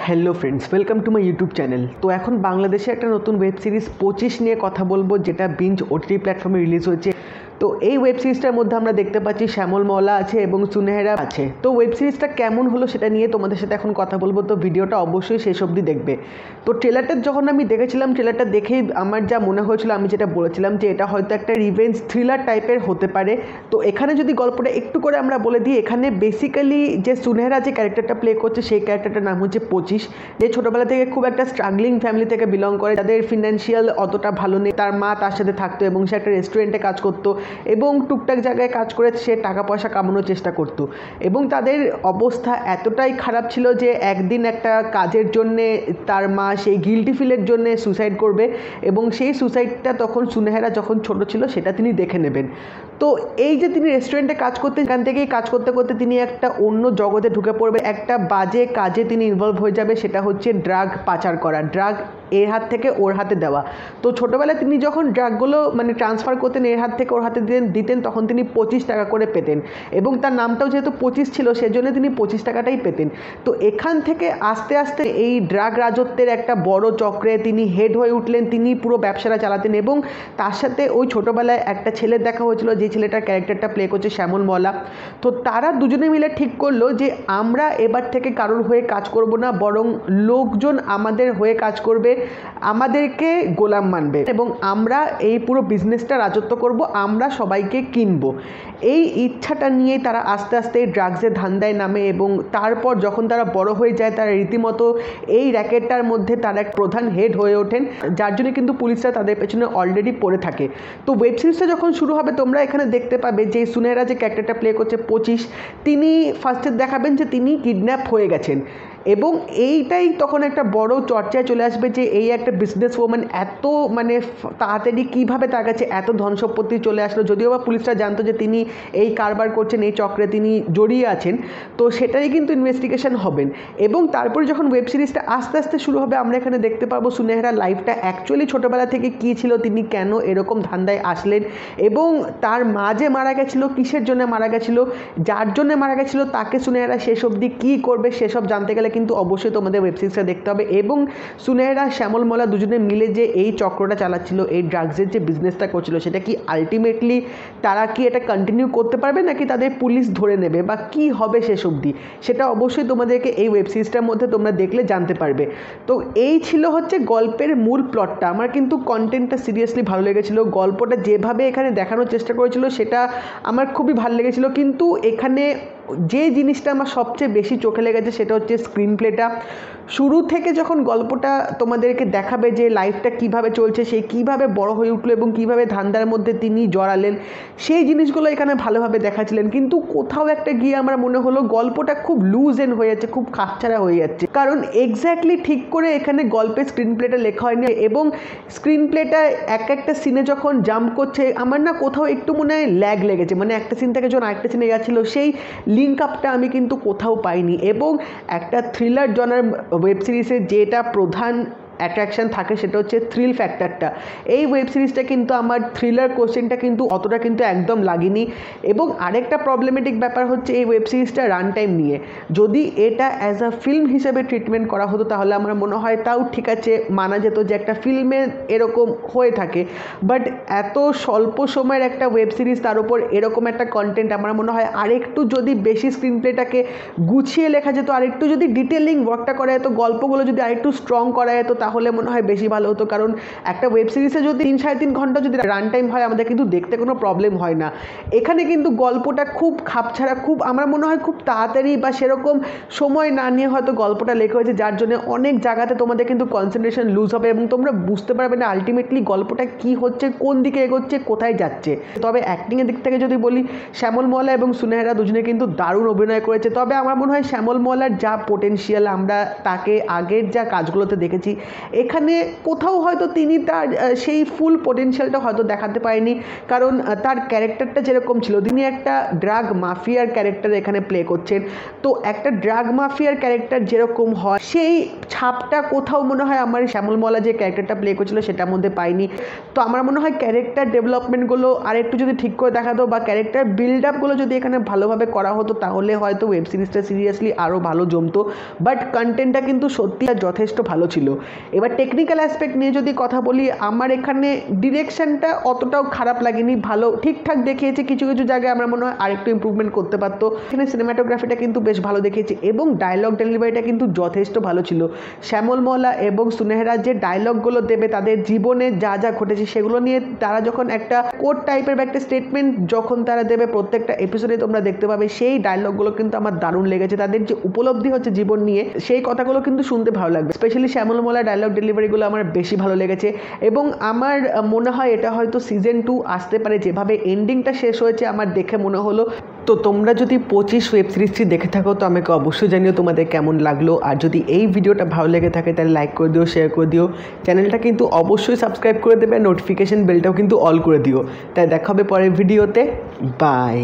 Hello friends, welcome to my YouTube channel. তো এখন বাংলাদেশে একটা নতুন ওয়েব সিরিজ 25 নিয়ে কথা বলবো, যেটা বিঞ্জ ওটিটি প্ল্যাটফর্মে রিলিজ হয়েছে। তো এই ওয়েব সিরিজটার মধ্যে আমরা দেখতে পাচ্ছি শ্যামল মওলা আছে এবং সুনেহেরা আছে। তো ওয়েব সিরিজটা কেমন হলো সেটা নিয়ে তোমাদের সাথে এখন কথা বলবো। তো ভিডিওটা অবশ্যই শেষ অবধি দেখবে। তো ট্রেলারটা যখন আমি দেখেছিলাম, ট্রেলারটা দেখেই আমার যা মনে হয়েছিল, আমি যেটা বলেছিলাম যে এটা হয়তো একটা রিভেঞ্জ থ্রিলার টাইপের হতে পারে। তো এখানে যদি গল্পটা একটু করে আমরা বলে দিই, এখানে বেসিক্যালি যে সুনেহেরা যে ক্যারেক্টারটা প্লে করছে সেই ক্যারেক্টারটার নাম হচ্ছে 25, যে ছোটোবেলা থেকে খুব একটা স্ট্রাগলিং ফ্যামিলি থেকে বিলং করে, যাদের ফিনান্সিয়াল অতটা ভালো নেই। তার মা তার সাথে থাকতো এবং সে একটা রেস্টুরেন্টে কাজ করতো এবং টুকটাক জায়গায় কাজ করে সে টাকা পয়সা কামানোর চেষ্টা করতো। এবং তাদের অবস্থা এতটাই খারাপ ছিল যে একদিন একটা কাজের জন্যে তার মা সেই গিল্টি ফিলের জন্যে সুসাইড করবে এবং সেই সুসাইডটা তখন সুনেহেরা যখন ছোট ছিল সেটা তিনি দেখে নেবেন। তো এই যে তিনি রেস্টুরেন্টে কাজ করতেন, এখান থেকেই কাজ করতে করতে তিনি একটা অন্য জগতে ঢুকে পড়বে, একটা বাজে কাজে তিনি ইনভলভ হয়ে যাবে। সেটা হচ্ছে ড্রাগ পাচার করা, ড্রাগ এর হাত থেকে ওর হাতে দেওয়া। তো ছোটোবেলায় তিনি যখন ড্রাগগুলো ট্রান্সফার করতেন এর হাত থেকে ওর হাতে দিতেন, তখন তিনি 25 টাকা করে পেতেন এবং তার নামটাও যেহেতু 25 ছিল সেজন্য তিনি 25 টাকাটাই পেতেন। তো এখান থেকে আস্তে আস্তে এই ড্রাগ রাজত্বের একটা বড় চক্রে তিনি হেড হয়ে উঠলেন। তিনি পুরো ব্যবসাটা চালাতেন এবং তার সাথে ওই ছোটোবেলায় একটা ছেলের দেখা হয়েছিল, যে ছেলেটার ক্যারেক্টারটা প্লে করছে শ্যামল মওলা। তো তারা দুজনে মিলে ঠিক করলো যে আমরা এবার থেকে কারোর হয়ে কাজ করব না, বরং লোকজন আমাদের হয়ে কাজ করবে, আমাদেরকে গোলাম মানবে এবং আমরা এই পুরো বিজনেসটা রাজত্ব করব, আমরা সবাইকে কিনবো। এই ইচ্ছাটা নিয়েই তারা আস্তে আস্তে ড্রাগসের ধান্দায় নামে এবং তারপর যখন তারা বড় হয়ে যায়, তারা রীতিমতো এই র্যাকেটটার মধ্যে তারা এক প্রধান হেড হয়ে ওঠেন, যার জন্য কিন্তু পুলিশরা তাদের পেছনে অলরেডি পড়ে থাকে। তো ওয়েব সিরিজটা যখন শুরু হবে, তোমরা এখানে দেখতে পাবে যে সুনেহেরা যে ক্যারেক্টারটা প্লে করছে 25, তিনি ফার্স্টে দেখাবেন যে তিনি কিডন্যাপ হয়ে গেছেন এবং এইটাই তখন একটা বড় চর্চায় চলে আসবে যে এই একটা বিজনেস ওম্যান এত তাড়াতাড়ি কীভাবে তার কাছে এত ধন সম্পত্তি চলে আসলো। যদিও বা পুলিশরা জানতো যে তিনি এই কারবার করছেন, এই চক্রে তিনি জড়িয়ে আছেন। তো সেটাই কিন্তু ইনভেস্টিগেশন হবেন এবং তারপরে যখন ওয়েব সিরিজটা আস্তে আস্তে শুরু হবে, আমরা এখানে দেখতে পাবো সুনেহেরা লাইফটা অ্যাকচুয়ালি ছোটোবেলা থেকে কী ছিল, তিনি কেন এরকম ধান্দায় আসলেন এবং তার মা যে মারা গেছিলো, কিসের জন্য মারা গেছিলো, যার জন্য মারা গেছিলো তাকে সুনেহেরা শেষ অবধি কী করবে সেসব জানতে গেলে কিন্তু অবশ্যই তোমাদের ওয়েব সিরিজটা দেখতে হবে। এবং সুনেহেরা শ্যামল মওলা দুজনে মিলে যে এই চক্রটা চালাচ্ছিল, এই ড্রাগসের যে বিজনেসটা করছিল, সেটা কি আলটিমেটলি তারা কি এটা কন্টিনিউ করতে পারবে নাকি তাদের পুলিশ ধরে নেবে বা কি হবে শেষ অবধি, সেটা অবশ্যই তোমাদেরকে এই ওয়েব সিরিজটার মধ্যে তোমরা দেখলে জানতে পারবে। তো এই ছিল হচ্ছে গল্পের মূল প্লটটা। আমার কিন্তু কন্টেন্টটা সিরিয়াসলি ভালো লেগেছিলো, গল্পটা যেভাবে এখানে দেখানোর চেষ্টা করেছিল সেটা আমার খুবই ভালো লেগেছিলো। কিন্তু এখানে যে জিনিসটা আমার সবচেয়ে বেশি চোখে লেগেছে সেটা হচ্ছে স্ক্রিন প্লেটা। শুরু থেকে যখন গল্পটা তোমাদেরকে দেখাবে যে লাইফটা কিভাবে চলছে, সে কিভাবে বড় হয়ে উঠলো এবং কিভাবে ধান্দার মধ্যে তিনি জড়ালেন, সেই জিনিসগুলো এখানে ভালোভাবে দেখাচ্ছিলেন। কিন্তু কোথাও একটা গিয়ে আমার মনে হলো গল্পটা খুব লুজ এন্ড হয়ে যাচ্ছে, খুব খাপছাড়া হয়ে যাচ্ছে, কারণ এক্স্যাক্টলি ঠিক করে এখানে গল্পের স্ক্রিন প্লেটা লেখা হয়নি এবং স্ক্রিন প্লেটা এক একটা সিনে যখন জাম্প করছে, আমার না কোথাও একটু মনে হয় ল্যাগ লেগেছে, একটা সিন থেকে যখন আরেকটা সিনে যাচ্ছিলো সেই লিঙ্ক আপটা আমি কিন্তু কোথাও পাইনি। এবং একটা থ্রিলার জনার ওয়েব সিরিজের যেটা প্রধান অ্যাট্রাকশান থাকে সেটা হচ্ছে থ্রিল ফ্যাক্টরটা। এই ওয়েব সিরিজটা কিন্তু আমার থ্রিলার কোশ্চেনটা কিন্তু অতটা কিন্তু একদম লাগেনি। এবং আরেকটা প্রবলেমেটিক ব্যাপার হচ্ছে এই ওয়েব সিরিজটা রান টাইম নিয়ে, যদি এটা অ্যাজ আ ফিল্ম হিসেবে ট্রিটমেন্ট করা হতো তাহলে আমার মনে হয় তাও ঠিক আছে, মানা যেত যে একটা ফিল্মে এরকম হয়ে থাকে। বাট এত স্বল্প সময়ের একটা ওয়েব সিরিজ, তার উপর এরকম একটা কন্টেন্ট, আমার মনে হয় আরেকটু যদি বেশি স্ক্রিন প্লেটাকে গুছিয়ে লেখা যেত, আরেকটু যদি ডিটেলিং ওয়ার্কটা করা যেত, গল্পগুলো যদি আরেকটু স্ট্রং করা যেত, তাহলে মনে হয় বেশি ভালো হতো। কারণ একটা ওয়েব সিরিজে যদি 3-3.5 ঘন্টা যদি রান টাইম হয়, আমাদের কিন্তু দেখতে কোনো প্রবলেম হয় না। এখানে কিন্তু গল্পটা খুব খাপছাড়া, খুব আমার মনে হয় খুব তাড়াতাড়ি বা সেরকম সময় না নিয়ে হয়তো গল্পটা লেখা হয়েছে, যার জন্য অনেক জায়গাতে তোমাদের কিন্তু কনসেন্ট্রেশন লুজ হবে এবং তোমরা বুঝতে পারবে না আলটিমেটলি গল্পটা কী হচ্ছে, কোন দিকে এগোচ্ছে, কোথায় যাচ্ছে। তবে অ্যাক্টিংয়ের দিক থেকে যদি বলি, শ্যামল মওলা এবং সুনেহেরা দুজনে কিন্তু দারুণ অভিনয় করেছে। তবে আমার মনে হয় শ্যামল মওলার যা পোটেনশিয়াল, আমরা তাকে আগের যা কাজগুলোতে দেখেছি এখানে কোথাও হয়তো তিনি তার সেই ফুল পোটেনশিয়ালটা হয়তো দেখাতে পারেনি, কারণ তার ক্যারেক্টারটা যেরকম ছিল, তিনি একটা ড্রাগ মাফিয়ার ক্যারেক্টার এখানে প্লে করছেন। তো একটা ড্রাগ মাফিয়ার ক্যারেক্টার যেরকম হয় সেই ছাপটা কোথাও মনে হয় আমার শ্যামল মলা যে ক্যারেক্টারটা প্লে করছিল সেটার মধ্যে পাইনি। তো আমার মনে হয় ক্যারেক্টার ডেভেলপমেন্টগুলো আর একটু যদি ঠিক করে দেখাতো বা ক্যারেক্টার বিল্ড আপগুলো যদি এখানে ভালোভাবে করা হতো তাহলে হয়তো ওয়েব সিরিজটা সিরিয়াসলি আরও ভালো জমতো। বাট কন্টেন্টটা কিন্তু সত্যি যথেষ্ট ভালো ছিল। এবার টেকনিক্যাল অ্যাসপেক্ট নিয়ে যদি কথা বলি, আমার এখানে ডিরেকশনটা অতটাও খারাপ লাগেনি, ভালো ঠিকঠাক দেখিয়েছে। কিছু কিছু জায়গায় আমার মনে হয় আরেকটু ইম্প্রুভমেন্ট করতে পারতো। এখানে সিনেমাটোগ্রাফিটা কিন্তু বেশ ভালো দেখিয়েছে এবং ডায়লগ ডেলিভারিটা কিন্তু যথেষ্ট ভালো ছিল। শ্যামল মলা এবং সুনেহরা যে ডায়লগগুলো দেবে তাদের জীবনে যা যা ঘটেছে সেগুলো নিয়ে তারা যখন একটা কোড টাইপের বা একটা স্টেটমেন্ট যখন তারা দেবে প্রত্যেকটা এপিসোডে তোমরা দেখতে পাবে, সেই ডায়লগগুলো কিন্তু আমার দারুণ লেগেছে। তাদের যে উপলব্ধি হচ্ছে জীবন নিয়ে সেই কথাগুলো কিন্তু শুনতে ভালো লাগবে। স্পেশালি শ্যামল মলা ডায়লগ ডেলিভারিগুলো আমার বেশি ভালো লেগেছে এবং আমার মনে হয় এটা হয়তো সিজন 2 আসতে পারে। যেভাবে এন্ডিংটা শেষ হয়েছে আমার দেখে মনে হলো। তো তোমরা যদি 25 ওয়েব সিরিজটি দেখে থাকো তো আমাকে অবশ্যই জানিও তোমাদের কেমন লাগলো। আর যদি এই ভিডিওটা ভালো লেগে থাকে তাহলে লাইক করে দিও, শেয়ার করে দিও, চ্যানেলটা কিন্তু অবশ্যই সাবস্ক্রাইব করে দেবে, নোটিফিকেশন বেলটাও কিন্তু অল করে দিও। তাই দেখা হবে পরের ভিডিওতে। বাই।